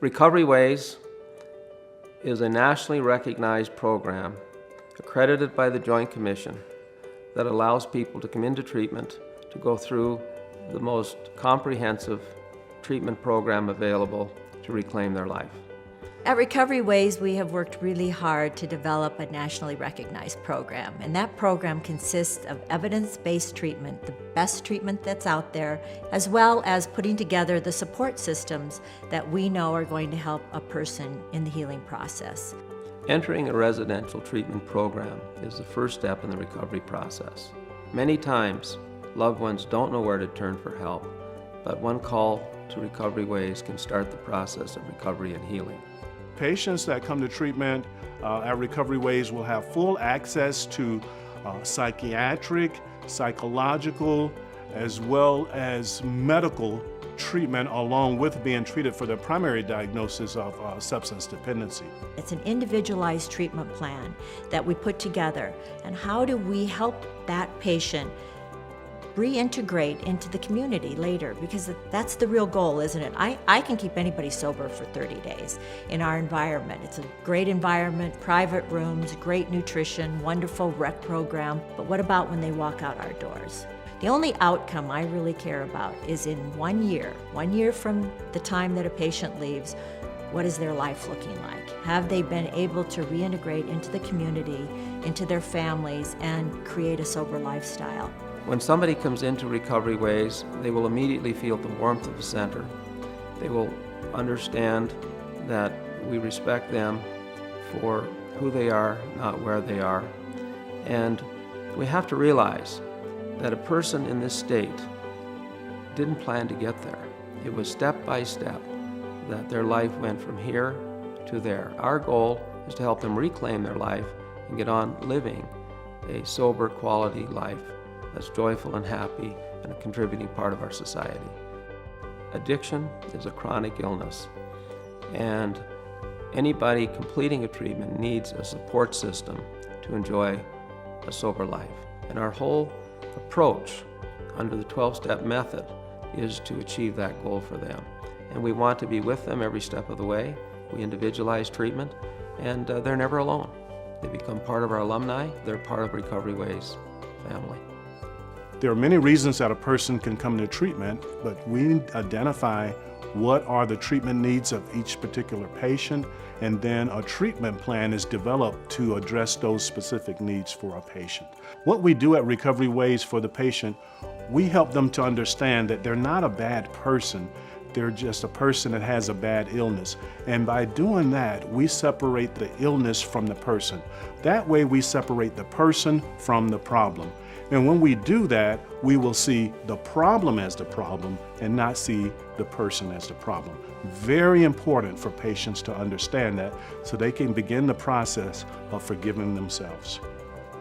Recovery Ways is a nationally recognized program accredited by the Joint Commission that allows people to come into treatment to go through the most comprehensive treatment program available to reclaim their life. At Recovery Ways, we have worked really hard to develop a nationally recognized program, and that program consists of evidence-based treatment, the best treatment that's out there, as well as putting together the support systems that we know are going to help a person in the healing process. Entering a residential treatment program is the first step in the recovery process. Many times, loved ones don't know where to turn for help, but one call to Recovery Ways can start the process of recovery and healing. Patients that come to treatment at Recovery Ways will have full access to psychiatric, psychological, as well as medical treatment, along with being treated for the primary diagnosis of substance dependency. It's an individualized treatment plan that we put together, and how do we help that patient reintegrate into the community later, because that's the real goal, isn't it? I can keep anybody sober for 30 days in our environment. It's a great environment, private rooms, great nutrition, wonderful rec program, but what about when they walk out our doors? The only outcome I really care about is in 1 year from the time that a patient leaves, what is their life looking like? Have they been able to reintegrate into the community, into their families, and create a sober lifestyle? When somebody comes into Recovery Ways, they will immediately feel the warmth of the center. They will understand that we respect them for who they are, not where they are. And we have to realize that a person in this state didn't plan to get there. It was step by step that their life went from here to there. Our goal is to help them reclaim their life and get on living a sober, quality life that's joyful and happy and a contributing part of our society. Addiction is a chronic illness, and anybody completing a treatment needs a support system to enjoy a sober life. And our whole approach under the 12-step method is to achieve that goal for them. And we want to be with them every step of the way. We individualize treatment, and they're never alone. They become part of our alumni. They're part of Recovery Ways family. There are many reasons that a person can come to treatment, but we identify what are the treatment needs of each particular patient, and then a treatment plan is developed to address those specific needs for a patient. What we do at Recovery Ways for the patient, we help them to understand that they're not a bad person. They're just a person that has a bad illness. And by doing that, we separate the illness from the person. That way we separate the person from the problem. And when we do that, we will see the problem as the problem and not see the person as the problem. Very important for patients to understand that so they can begin the process of forgiving themselves.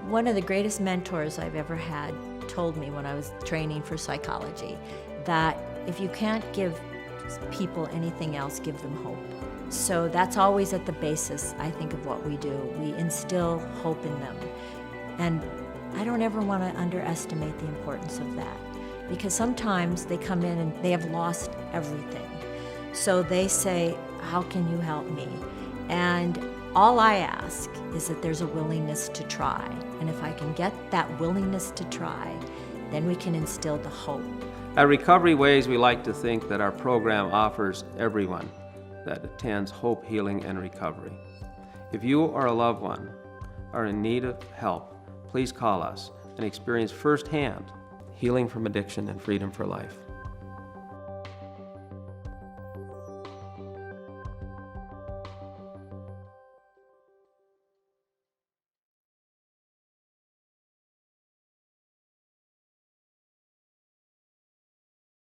One of the greatest mentors I've ever had told me when I was training for psychology that if you can't give people anything else, give them hope. So that's always at the basis, I think, of what we do. We instill hope in them. And I don't ever want to underestimate the importance of that, because sometimes they come in and they have lost everything. So they say, how can you help me? And all I ask is that there's a willingness to try. And if I can get that willingness to try, then we can instill the hope. At Recovery Ways, we like to think that our program offers everyone that attends hope, healing, and recovery. If you or a loved one are in need of help, please call us and experience firsthand healing from addiction and freedom for life.